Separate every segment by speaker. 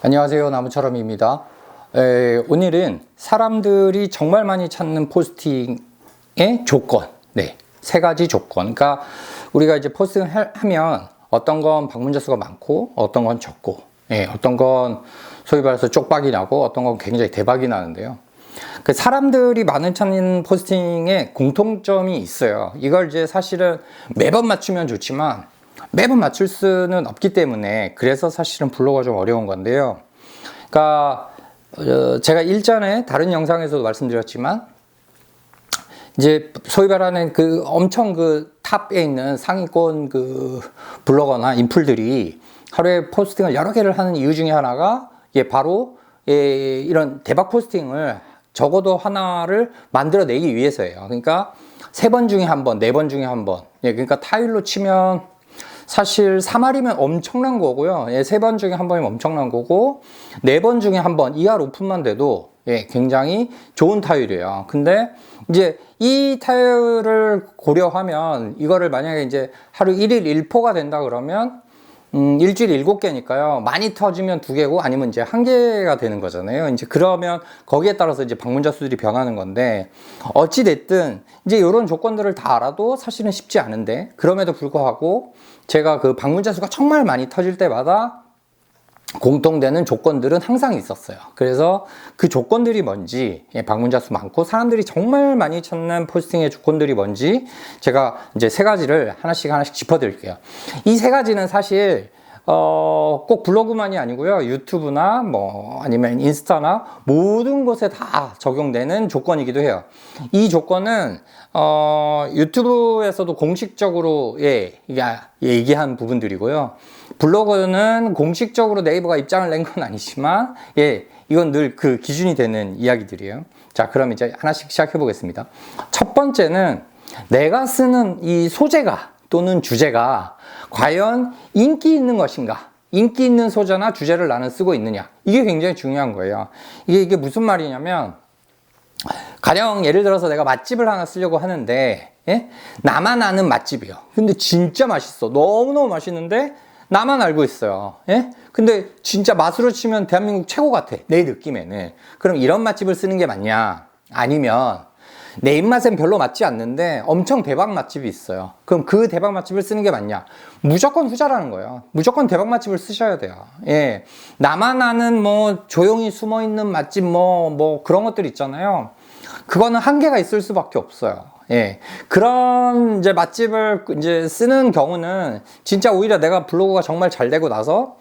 Speaker 1: 안녕하세요. 나무처럼입니다. 오늘은 사람들이 정말 많이 찾는 포스팅의 조건, 세 가지 조건. 그러니까 우리가 이제 포스팅을 하면 어떤 건 방문자 수가 많고, 어떤 건 적고, 어떤 건 소위 말해서 쪽박이 나고, 어떤 건 굉장히 대박이 나는데요. 그 사람들이 많은 찾는 포스팅에 공통점이 있어요. 이걸 이제 사실은 매번 맞추면 좋지만 매번 맞출 수는 없기 때문에 그래서 사실은 블로그가 좀 어려운 건데요. 그러니까 제가 일전에 다른 영상에서도 말씀드렸지만 이제 소위 말하는 그 엄청 그 탑에 있는 상위권 그 블로거나 인플들이 하루에 포스팅을 여러 개를 하는 이유 중에 하나가 바로 이런 대박 포스팅을 적어도 하나를 만들어내기 위해서예요. 그러니까 3번 중에 한 번, 4번 중에 한 번. 그러니까 타율로 치면 사실 3할이면 엄청난 거고요. 3번 중에 한 번이면 엄청난 거고, 4번 중에 한 번, 2할 오픈만 돼도 굉장히 좋은 타율이에요. 근데 이제 이 타율을 고려하면 이거를 만약에 이제 하루 1일 1포가 된다 그러면 일주일에 7개니까요. 많이 터지면 2개고 아니면 이제 1개가 되는 거잖아요. 이제 그러면 거기에 따라서 이제 방문자 수들이 변하는 건데, 어찌 됐든 이제 이런 조건들을 다 알아도 사실은 쉽지 않은데, 그럼에도 불구하고 제가 그 방문자 수가 정말 많이 터질 때마다 공통되는 조건들은 항상 있었어요. 그래서 그 조건들이 뭔지, 방문자 수 많고 사람들이 정말 많이 찾는 포스팅의 조건들이 뭔지 제가 이제 3가지를 하나씩 짚어드릴게요. 이 3가지는 사실 꼭 블로그만이 아니고요. 유튜브나 뭐 아니면 인스타나 모든 곳에 다 적용되는 조건이기도 해요. 이 조건은 유튜브에서도 공식적으로 얘기한 부분들이고요. 블로그는 공식적으로 네이버가 입장을 낸 건 아니지만 이건 늘 그 기준이 되는 이야기들이에요. 자, 그럼 이제 하나씩 시작해 보겠습니다. 첫 번째는 내가 쓰는 이 소재가 또는 주제가 과연 인기 있는 것인가? 인기 있는 소재나 주제를 나는 쓰고 있느냐? 이게 굉장히 중요한 거예요. 이게 무슨 말이냐면, 가령 예를 들어서 내가 맛집을 하나 쓰려고 하는데, 나만 아는 맛집이에요. 근데 진짜 맛있어. 너무너무 맛있는데 나만 알고 있어요. 근데 진짜 맛으로 치면 대한민국 최고 같아. 내 느낌에는. 그럼 이런 맛집을 쓰는 게 맞냐? 아니면 내 입맛엔 별로 맞지 않는데 엄청 대박 맛집이 있어요. 그럼 그 대박 맛집을 쓰는 게 맞냐? 무조건 후자라는 거예요. 무조건 대박 맛집을 쓰셔야 돼요. 나만 아는 뭐 조용히 숨어 있는 맛집 뭐 그런 것들 있잖아요. 그거는 한계가 있을 수밖에 없어요. 그런 이제 맛집을 이제 쓰는 경우는 진짜 오히려 내가 블로그가 정말 잘 되고 나서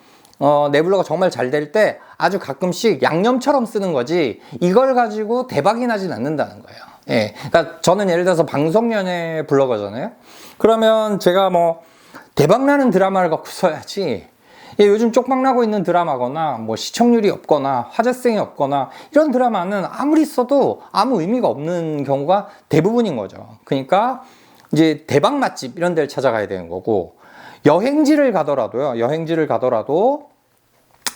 Speaker 1: 내 블로그가 정말 잘 될 때 아주 가끔씩 양념처럼 쓰는 거지, 이걸 가지고 대박이 나진 않는다는 거예요. 그러니까 저는 예를 들어서 방송연예 블로거잖아요. 그러면 제가 뭐 대박나는 드라마를 갖고 써야지, 요즘 쪽박나고 있는 드라마거나 뭐 시청률이 없거나 화제성이 없거나 이런 드라마는 아무리 써도 아무 의미가 없는 경우가 대부분인 거죠. 그러니까 이제 대박 맛집 이런 데를 찾아가야 되는 거고, 여행지를 가더라도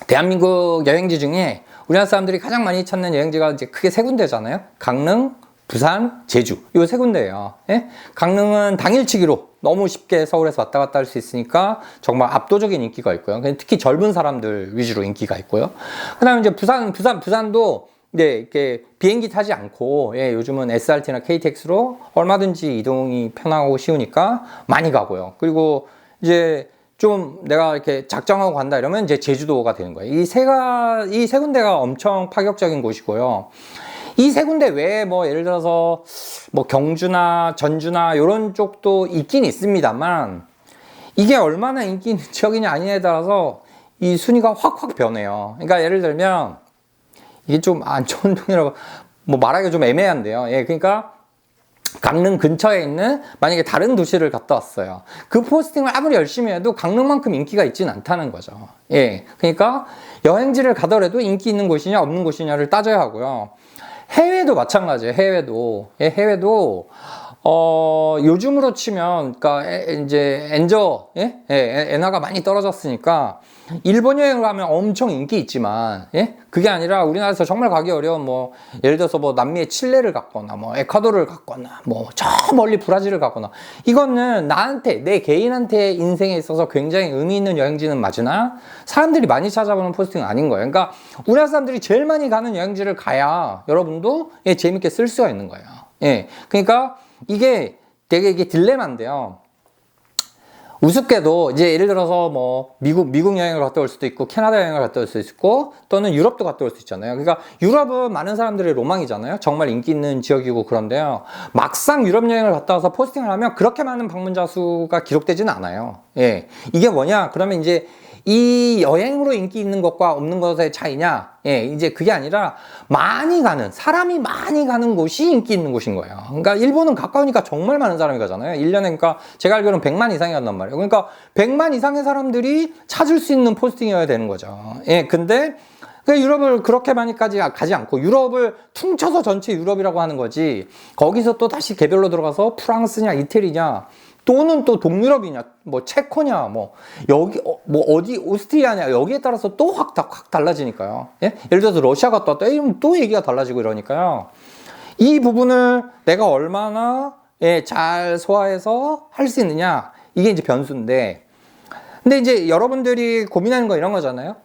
Speaker 1: 대한민국 여행지 중에 우리나라 사람들이 가장 많이 찾는 여행지가 이제 크게 3군데잖아요. 강릉, 부산, 제주. 요 3군데예요. 강릉은 당일치기로 너무 쉽게 서울에서 왔다 갔다 할 수 있으니까 정말 압도적인 인기가 있고요. 특히 젊은 사람들 위주로 인기가 있고요. 그다음에 이제 부산도 이렇게 비행기 타지 않고, 요즘은 SRT나 KTX로 얼마든지 이동이 편하고 쉬우니까 많이 가고요. 그리고 이제 좀 내가 이렇게 작정하고 간다 이러면 이제 제주도가 되는 거예요. 이 세 군데가 엄청 파격적인 곳이고요. 이 3군데 외에 뭐 예를 들어서 뭐 경주나 전주나 이런 쪽도 있긴 있습니다만, 이게 얼마나 인기 있는 지역이냐 아니냐에 따라서 이 순위가 확 변해요. 그러니까 예를 들면 이게 좀 안 좋은 동이라고 뭐 말하기가 좀 애매한데요. 그러니까 강릉 근처에 있는 만약에 다른 도시를 갔다 왔어요. 그 포스팅을 아무리 열심히 해도 강릉만큼 인기가 있지는 않다는 거죠. 그러니까 여행지를 가더라도 인기 있는 곳이냐 없는 곳이냐를 따져야 하고요. 해외도 마찬가지예요. 해외도 요즘으로 치면, 그니까, 이제, 엔화가 많이 떨어졌으니까, 일본 여행을 가면 엄청 인기 있지만, 예? 그게 아니라 우리나라에서 정말 가기 어려운, 뭐, 예를 들어서 뭐, 남미의 칠레를 갔거나, 뭐, 에콰도르를 갔거나, 뭐, 저 멀리 브라질을 갔거나, 이거는 나한테, 내 개인한테 인생에 있어서 굉장히 의미 있는 여행지는 맞으나, 사람들이 많이 찾아보는 포스팅은 아닌 거예요. 그러니까, 우리나라 사람들이 제일 많이 가는 여행지를 가야 여러분도 예, 재밌게 쓸 수가 있는 거예요. 예. 그러니까, 이게 되게 이게 딜레마인데요. 우습게도 이제 예를 들어서 뭐 미국 여행을 갔다 올 수도 있고 캐나다 여행을 갔다 올 수도 있고 또는 유럽도 갔다 올 수 있잖아요. 그러니까 유럽은 많은 사람들의 로망이잖아요. 정말 인기 있는 지역이고 그런데요. 막상 유럽 여행을 갔다 와서 포스팅을 하면 그렇게 많은 방문자 수가 기록되지는 않아요. 예. 이게 뭐냐? 그러면 이제 이 여행으로 인기 있는 것과 없는 것의 차이냐? 예, 이제 그게 아니라 사람이 많이 가는 곳이 인기 있는 곳인 거예요. 그러니까 일본은 가까우니까 정말 많은 사람이 가잖아요. 1년에 그러니까 제가 알기로는 100만 이상이 간단 말이에요. 그러니까 100만 이상의 사람들이 찾을 수 있는 포스팅이어야 되는 거죠. 예, 근데 유럽을 그렇게 많이까지 가지 않고 유럽을 퉁쳐서 전체 유럽이라고 하는 거지 거기서 또 다시 개별로 들어가서 프랑스냐 이태리냐 또는 또 동유럽이냐, 뭐 체코냐, 뭐 여기 뭐 어디 오스트리아냐 여기에 따라서 또 확 달라지니까요. 예? 예를 들어서 러시아 갔다 왔다 이러면 또 얘기가 달라지고 이러니까요. 이 부분을 내가 얼마나 예, 잘 소화해서 할 수 있느냐 이게 이제 변수인데, 근데 이제 여러분들이 고민하는 거 이런 거잖아요.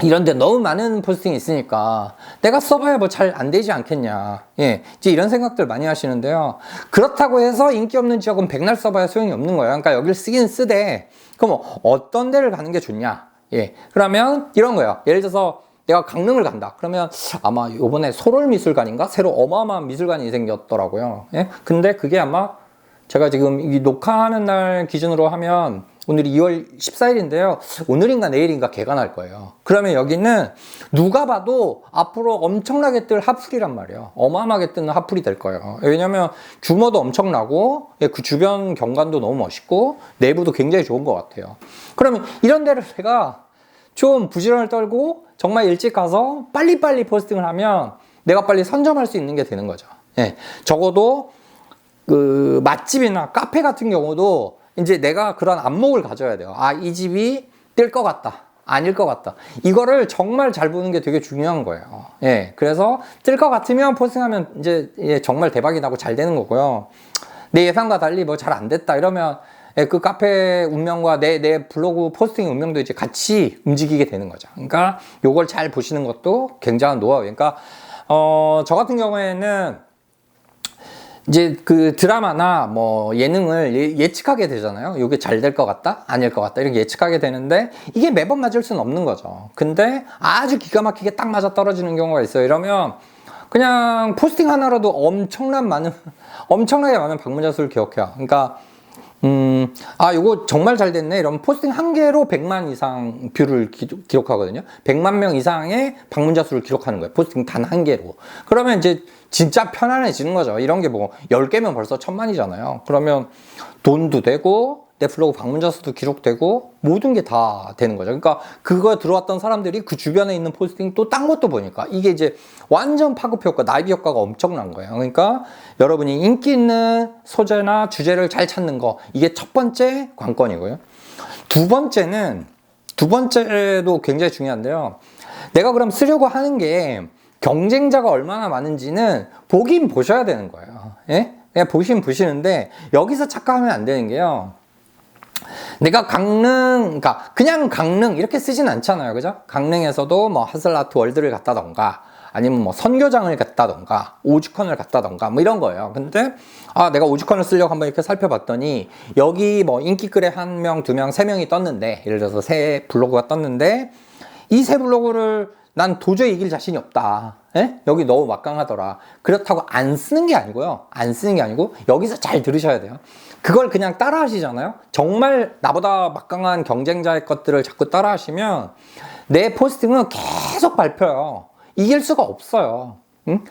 Speaker 1: 이런데 너무 많은 포스팅이 있으니까 내가 써봐야 뭐 잘 안 되지 않겠냐. 예, 이제 이런 생각들 많이 하시는데요. 그렇다고 해서 인기 없는 지역은 백날 써봐야 소용이 없는 거예요. 그러니까 여기를 쓰긴 쓰되, 그럼 어떤 데를 가는 게 좋냐. 예, 그러면 이런 거예요. 예를 들어서 내가 강릉을 간다. 그러면 아마 요번에 소롤미술관인가? 새로 어마어마한 미술관이 생겼더라고요. 예, 근데 그게 아마 제가 지금 이 녹화하는 날 기준으로 하면 오늘이 2월 14일인데요. 오늘인가 내일인가 개관할 거예요. 그러면 여기는 누가 봐도 앞으로 엄청나게 뜰 핫플이란 말이에요. 어마어마하게 뜨는 핫플이 될 거예요. 왜냐면 규모도 엄청나고 그 주변 경관도 너무 멋있고 내부도 굉장히 좋은 것 같아요. 그러면 이런 데를 제가 좀 부지런을 떨고 정말 일찍 가서 빨리빨리 포스팅을 하면 내가 빨리 선점할 수 있는 게 되는 거죠. 예, 적어도 그 맛집이나 카페 같은 경우도 이제 내가 그런 안목을 가져야 돼요. 아, 이 집이 뜰 것 같다. 아닐 것 같다. 이거를 정말 잘 보는 게 되게 중요한 거예요. 예. 그래서 뜰 것 같으면 포스팅하면 이제 예, 정말 대박이 나고 잘 되는 거고요. 내 예상과 달리 뭐 잘 안 됐다 이러면 예, 그 카페 운명과 내 블로그 포스팅 운명도 이제 같이 움직이게 되는 거죠. 그러니까 요걸 잘 보시는 것도 굉장한 노하우. 그러니까 저 같은 경우에는 이제 그 드라마나 뭐 예능을 예측하게 되잖아요. 이게 잘 될 것 같다? 아닐 것 같다? 이렇게 예측하게 되는데 이게 매번 맞을 수는 없는 거죠. 근데 아주 기가 막히게 딱 맞아 떨어지는 경우가 있어요. 이러면 그냥 포스팅 하나로도 엄청나게 많은 방문자 수를 기록해요. 그러니까 요거 정말 잘 됐네. 이러면 포스팅 한 개로 100만 이상 뷰를 기록하거든요. 100만 명 이상의 방문자 수를 기록하는 거예요. 포스팅 단 한 개로. 그러면 이제 진짜 편안해지는 거죠. 이런 게 뭐 10개면 벌써 1000만이잖아요. 그러면 돈도 되고 내 블로그 방문자 수도 기록되고 모든 게 다 되는 거죠. 그러니까 그거 들어왔던 사람들이 그 주변에 있는 포스팅 또 딴 것도 보니까 이게 이제 완전 파급 효과, 나이비 효과가 엄청난 거예요. 그러니까 여러분이 인기 있는 소재나 주제를 잘 찾는 거, 이게 첫 번째 관건이고요. 두 번째도 굉장히 중요한데요. 내가 그럼 쓰려고 하는 게 경쟁자가 얼마나 많은지는 보긴 보셔야 되는 거예요. 예? 그냥 보시면 보시는데 여기서 착각하면 안 되는 게요. 내가 그러니까 그냥 강릉 이렇게 쓰진 않잖아요. 그죠? 강릉에서도 뭐 하슬라트 월드를 갔다던가 아니면 뭐 선교장을 갔다던가 오죽헌을 갔다던가 뭐 이런 거예요. 근데 내가 오죽헌을 쓰려고 한번 이렇게 살펴봤더니 여기 뭐 인기글에 1명, 2명, 3명이 떴는데 예를 들어서 3 블로그가 떴는데 이 3 블로그를 난 도저히 이길 자신이 없다. 에? 여기 너무 막강하더라. 그렇다고 안 쓰는 게 아니고요. 안 쓰는 게 아니고 여기서 잘 들으셔야 돼요. 그걸 그냥 따라 하시잖아요. 정말 나보다 막강한 경쟁자의 것들을 자꾸 따라 하시면 내 포스팅은 계속 밟혀요. 이길 수가 없어요. 응?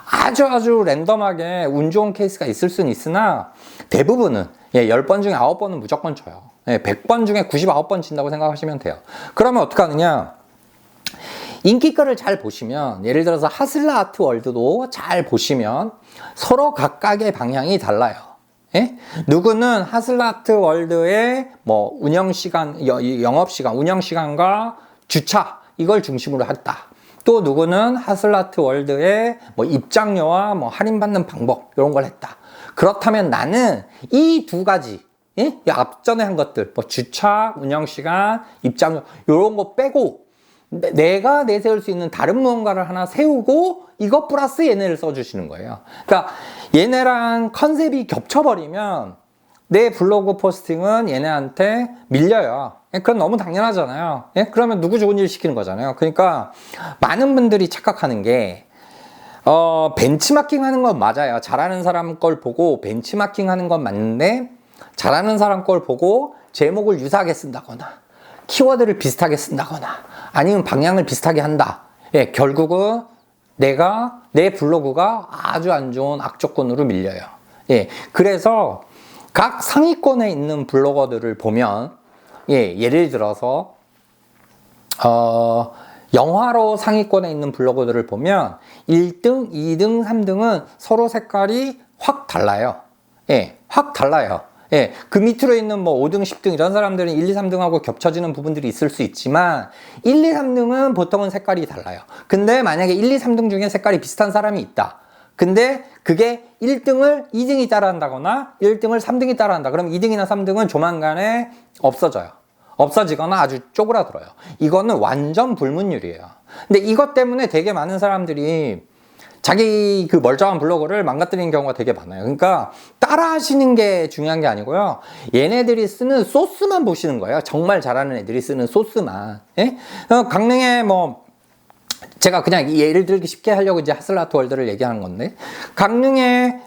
Speaker 1: 아주 랜덤하게 운 좋은 케이스가 있을 수는 있으나 대부분은 10번 중에 9번은 무조건 져요. 100번 중에 99번 진다고 생각하시면 돼요. 그러면 어떻게 하느냐? 인기글을 잘 보시면 예를 들어서 하슬라 아트 월드도 잘 보시면 서로 각각의 방향이 달라요. 예? 누구는 하슬라트 월드의 뭐 운영시간, 영업시간, 운영시간과 주차, 이걸 중심으로 했다. 또 누구는 하슬라트 월드의 뭐 입장료와 뭐 할인받는 방법, 이런 걸 했다. 그렇다면 나는 이 두 가지, 예? 이 앞전에 한 것들, 뭐 주차, 운영시간, 입장료, 이런 거 빼고 내가 내세울 수 있는 다른 무언가를 하나 세우고 이것 플러스 얘네를 써주시는 거예요. 그러니까 얘네랑 컨셉이 겹쳐버리면 내 블로그 포스팅은 얘네한테 밀려요. 그건 너무 당연하잖아요. 예? 그러면 누구 좋은 일 시키는 거잖아요. 그러니까 많은 분들이 착각하는 게 벤치마킹 하는 건 맞아요. 잘하는 사람 걸 보고 벤치마킹 하는 건 맞는데 잘하는 사람 걸 보고 제목을 유사하게 쓴다거나 키워드를 비슷하게 쓴다거나 아니면 방향을 비슷하게 한다. 예, 결국은 내 블로그가 아주 안 좋은 악조건으로 밀려요. 예, 그래서 각 상위권에 있는 블로거들을 보면, 예, 예를 들어서, 영화로 상위권에 있는 블로거들을 보면 1등, 2등, 3등은 서로 색깔이 확 달라요. 예, 확 달라요. 예, 그 밑으로 있는 뭐 5등, 10등 이런 사람들은 1, 2, 3등하고 겹쳐지는 부분들이 있을 수 있지만 1, 2, 3등은 보통은 색깔이 달라요. 근데 만약에 1, 2, 3등 중에 색깔이 비슷한 사람이 있다. 근데 그게 1등을 2등이 따라한다거나 1등을 3등이 따라한다. 그럼 2등이나 3등은 조만간에 없어져요. 없어지거나 아주 쪼그라들어요. 이거는 완전 불문율이에요. 근데 이것 때문에 되게 많은 사람들이 자기 그 멀쩡한 블로그를 망가뜨리는 경우가 되게 많아요. 그러니까 따라 하시는 게 중요한 게 아니고요. 얘네들이 쓰는 소스만 보시는 거예요. 정말 잘하는 애들이 쓰는 소스만. 예? 강릉에 뭐 제가 그냥 예를 들기 쉽게 하려고 이제 하슬라트 월드를 얘기하는 건데 강릉에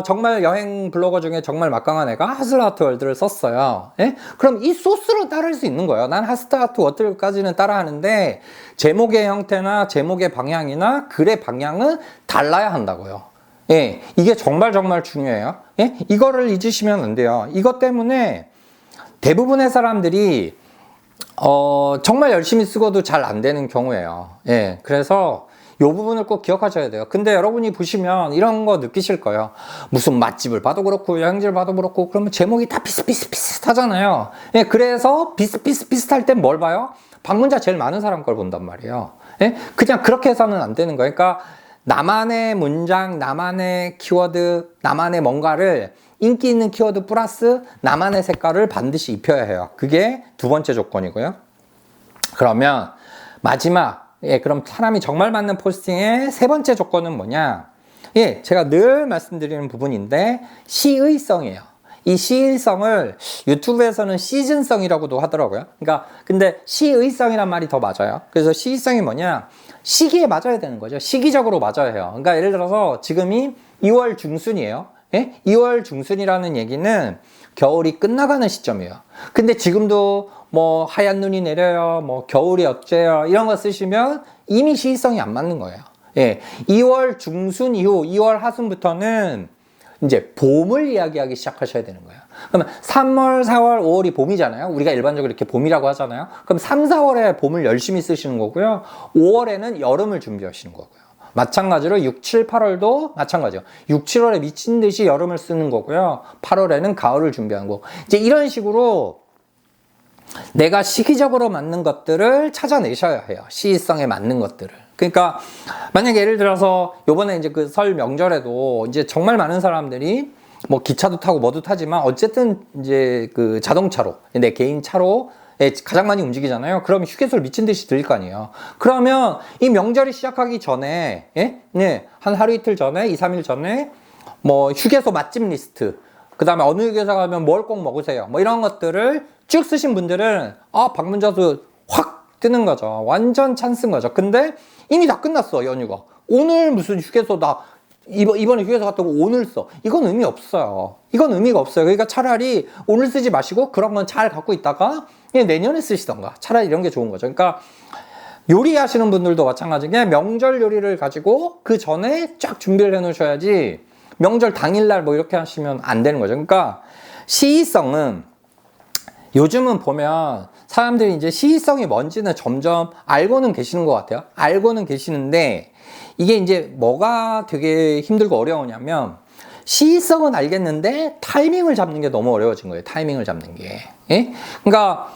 Speaker 1: 정말 여행 블로거 중에 정말 막강한 애가 하슬라트 월드를 썼어요. 예? 그럼 이 소스로 따를 수 있는 거예요. 난 하슬라트 월드까지는 따라하는데 제목의 형태나 제목의 방향이나 글의 방향은 달라야 한다고요. 예, 이게 정말 중요해요. 예? 이거를 잊으시면 안 돼요. 이것 때문에 대부분의 사람들이 정말 열심히 쓰고도 잘 안 되는 경우예요. 예, 그래서 이 부분을 꼭 기억하셔야 돼요. 근데 여러분이 보시면 이런 거 느끼실 거예요. 무슨 맛집을 봐도 그렇고 여행지를 봐도 그렇고 그러면 제목이 다 비슷하잖아요. 예, 그래서 비슷할 땐 뭘 봐요? 방문자 제일 많은 사람 걸 본단 말이에요. 예? 그냥 그렇게 해서는 안 되는 거예요. 그러니까 나만의 문장, 나만의 키워드, 나만의 뭔가를 인기 있는 키워드 플러스 나만의 색깔을 반드시 입혀야 해요. 그게 두 번째 조건이고요. 그러면 마지막, 예, 그럼 사람이 정말 맞는 포스팅의 세 번째 조건은 뭐냐? 예, 제가 늘 말씀드리는 부분인데 시의성이에요. 이 시의성을 유튜브에서는 시즌성이라고도 하더라고요. 그러니까 근데 시의성이란 말이 더 맞아요. 그래서 시의성이 뭐냐? 시기에 맞아야 되는 거죠. 시기적으로 맞아야 해요. 그러니까 예를 들어서 지금이 2월 중순이에요. 예? 2월 중순이라는 얘기는 겨울이 끝나가는 시점이에요. 근데 지금도 뭐 하얀 눈이 내려요, 뭐 겨울이 어째요, 이런 거 쓰시면 이미 시의성이 안 맞는 거예요. 예. 2월 중순 이후 2월 하순부터는 이제 봄을 이야기하기 시작하셔야 되는 거예요. 그러면 3월, 4월, 5월이 봄이잖아요. 우리가 일반적으로 이렇게 봄이라고 하잖아요. 그럼 3, 4월에 봄을 열심히 쓰시는 거고요. 5월에는 여름을 준비하시는 거고요. 마찬가지로 6, 7, 8월도 마찬가지요. 6, 7월에 미친 듯이 여름을 쓰는 거고요. 8월에는 가을을 준비하는 거고. 이제 이런 식으로 내가 시기적으로 맞는 것들을 찾아내셔야 해요. 시의성에 맞는 것들을. 그러니까 만약에 예를 들어서 요번에 이제 그 설 명절에도 이제 정말 많은 사람들이 뭐 기차도 타고 뭐도 타지만 어쨌든 이제 그 자동차로 내 개인 차로 가장 많이 움직이잖아요. 그럼 휴게소를 미친 듯이 들릴 거 아니에요. 그러면 이 명절이 시작하기 전에, 예, 한 하루 이틀 전에, 2, 3일 전에 뭐 휴게소 맛집 리스트, 그 다음에 어느 휴게소 가면 뭘 꼭 먹으세요, 뭐 이런 것들을 쭉 쓰신 분들은 방문자수 확 뜨는 거죠. 완전 찬스인 거죠. 근데 이미 다 끝났어, 연휴가. 오늘 무슨 휴게소다, 이번에 휴게소 갔다고 오늘 써. 이건 의미 없어요. 이건 의미가 없어요. 그러니까 차라리 오늘 쓰지 마시고 그런 건 잘 갖고 있다가 내년에 쓰시던가. 차라리 이런 게 좋은 거죠. 그러니까 요리하시는 분들도 마찬가지게 명절 요리를 가지고 그 전에 쫙 준비를 해 놓으셔야지 명절 당일날 뭐 이렇게 하시면 안 되는 거죠. 그러니까 시의성은 요즘은 보면 사람들이 이제 시의성이 뭔지는 점점 알고는 계시는 것 같아요. 알고는 계시는데 이게 이제 뭐가 되게 힘들고 어려우냐면 시의성은 알겠는데 타이밍을 잡는 게 너무 어려워진 거예요. 타이밍을 잡는 게. 예? 그러니까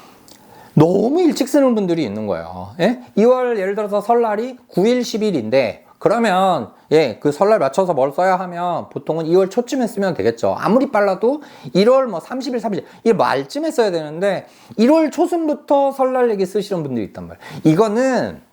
Speaker 1: 너무 일찍 쓰는 분들이 있는 거예요. 예? 2월 예를 들어서 설날이 9일, 10일인데 그러면 예, 그 설날 맞춰서 뭘 써야 하면 보통은 2월 초쯤에 쓰면 되겠죠. 아무리 빨라도 1월 뭐 30일, 30일 이 말쯤에 써야 되는데 1월 초순부터 설날 얘기 쓰시는 분들이 있단 말이에요. 이거는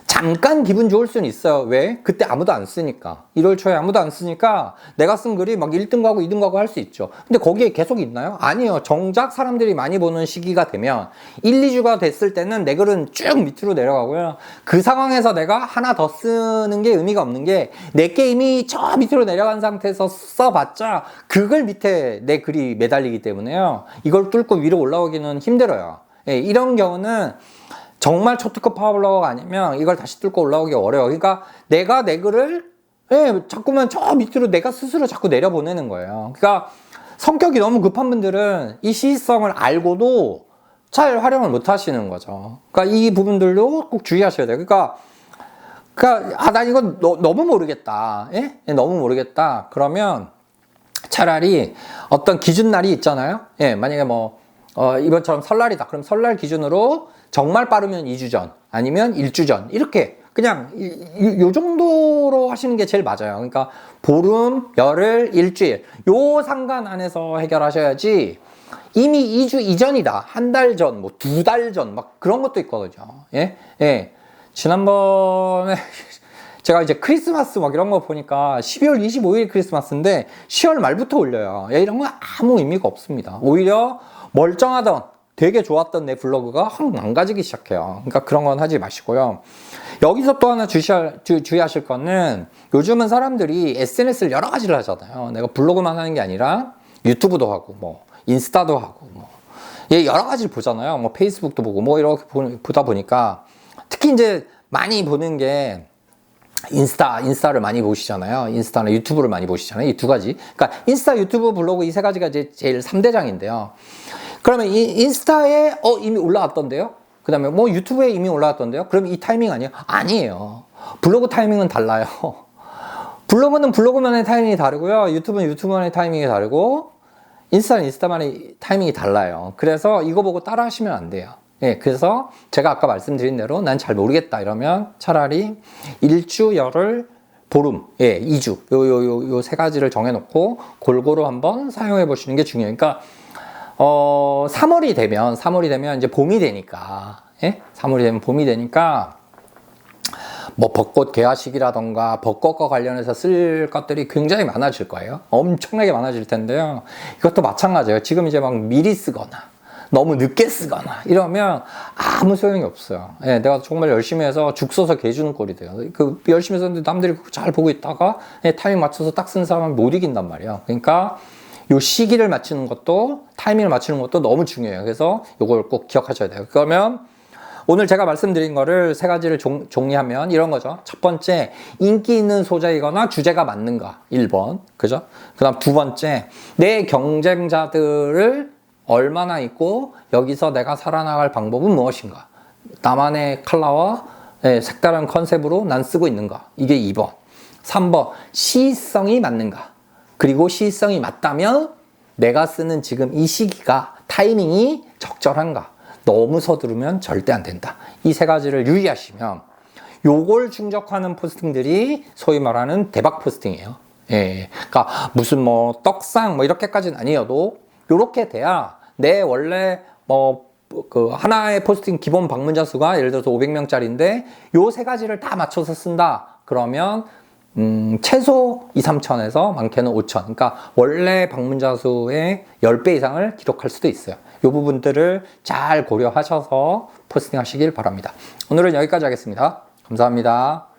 Speaker 1: 잠깐 기분 좋을 수는 있어요. 왜? 그때 아무도 안 쓰니까. 1월 초에 아무도 안 쓰니까 내가 쓴 글이 막 1등 가고 2등 가고 할 수 있죠. 근데 거기에 계속 있나요? 아니요. 정작 사람들이 많이 보는 시기가 되면 1, 2주가 됐을 때는 내 글은 쭉 밑으로 내려가고요. 그 상황에서 내가 하나 더 쓰는 게 의미가 없는 게 내 게임이 저 밑으로 내려간 상태에서 써봤자 그 글 밑에 내 글이 매달리기 때문에요. 이걸 뚫고 위로 올라오기는 힘들어요. 예, 이런 경우는 정말 초특급 파워블로거가 아니면 이걸 다시 뚫고 올라오기 어려워. 그러니까 내가 내 글을 예, 자꾸만 저 밑으로 내가 스스로 자꾸 내려보내는 거예요. 그러니까 성격이 너무 급한 분들은 이 시의성을 알고도 잘 활용을 못 하시는 거죠. 그러니까 이 부분들도 꼭 주의하셔야 돼요. 그러니까 난 이건 너무 모르겠다. 예? 너무 모르겠다. 그러면 차라리 어떤 기준날이 있잖아요. 예, 만약에 이번처럼 설날이다. 그럼 설날 기준으로 정말 빠르면 2주 전, 아니면 1주 전. 이렇게 그냥 요 정도로 하시는 게 제일 맞아요. 그러니까 보름, 열흘, 일주일. 요 상관 안에서 해결하셔야지 이미 2주 이전이다. 한 달 전, 뭐 2달 전, 막 그런 것도 있거든요. 예? 예. 지난번에 제가 이제 크리스마스 막 이런 거 보니까 12월 25일 크리스마스인데 10월 말부터 올려요. 야, 이런 건 아무 의미가 없습니다. 오히려 멀쩡하던 되게 좋았던 내 블로그가 확 망가지기 시작해요. 그러니까 그런 건 하지 마시고요. 여기서 또 하나 주의하실 거는 요즘은 사람들이 SNS를 여러 가지를 하잖아요. 내가 블로그만 하는 게 아니라 유튜브도 하고 뭐 인스타도 하고 여러 가지를 보잖아요. 뭐 페이스북도 보고 뭐 이렇게 보다 보니까 특히 이제 많이 보는 게 인스타를 많이 보시잖아요. 인스타나 유튜브를 많이 보시잖아요. 이 두 가지. 그러니까 인스타, 유튜브, 블로그 이 세 가지가 이제 제일 3대장인데요. 그러면 인스타에 이미 올라왔던데요? 그 다음에 뭐 유튜브에 이미 올라왔던데요? 그럼 이 타이밍 아니에요? 아니에요. 블로그 타이밍은 달라요. 블로그는 블로그만의 타이밍이 다르고요. 유튜브는 유튜브만의 타이밍이 다르고 인스타는 인스타만의 타이밍이 달라요. 그래서 이거 보고 따라 하시면 안 돼요. 예, 그래서 제가 아까 말씀드린 대로 난 잘 모르겠다 이러면 차라리 일주, 열흘, 보름, 예, 2주 요 세 가지를 정해놓고 골고루 한번 사용해 보시는 게 중요해요. 그러니까 3월이 되면 이제 봄이 되니까, 예? 3월이 되면 봄이 되니까, 뭐 벚꽃 개화식이라던가 벚꽃과 관련해서 쓸 것들이 굉장히 많아질 거예요. 엄청나게 많아질 텐데요. 이것도 마찬가지예요. 지금 이제 막 미리 쓰거나, 너무 늦게 쓰거나 이러면 아무 소용이 없어요. 예, 내가 정말 열심히 해서 죽 써서 개 주는 꼴이 돼요. 그 열심히 썼는데 남들이 잘 보고 있다가 타이밍 맞춰서 딱 쓴 사람은 못 이긴단 말이에요. 그러니까 요 시기를 맞추는 것도 타이밍을 맞추는 것도 너무 중요해요. 그래서 요걸 꼭 기억하셔야 돼요. 그러면 오늘 제가 말씀드린 거를 세 가지를 정리하면 이런 거죠. 첫 번째, 인기 있는 소재이거나 주제가 맞는가 1번. 그죠? 그 다음 두 번째, 내 경쟁자들을 얼마나 있고 여기서 내가 살아나갈 방법은 무엇인가. 나만의 컬러와 색다른 컨셉으로 난 쓰고 있는가. 이게 2번. 3번, 시의성이 맞는가. 그리고 시의성이 맞다면 내가 쓰는 지금 이 시기가 타이밍이 적절한가. 너무 서두르면 절대 안 된다. 이 세 가지를 유의하시면 요걸 충족하는 포스팅들이 소위 말하는 대박 포스팅이에요. 예. 그러니까 무슨 뭐 떡상 뭐 이렇게까지는 아니어도 요렇게 돼야 내 원래 그 하나의 포스팅 기본 방문자 수가 예를 들어서 500명짜리인데 요 세 가지를 다 맞춰서 쓴다. 그러면 최소 2, 3천에서 많게는 5천. 그러니까 원래 방문자 수의 10배 이상을 기록할 수도 있어요. 이 부분들을 잘 고려하셔서 포스팅 하시길 바랍니다. 오늘은 여기까지 하겠습니다. 감사합니다.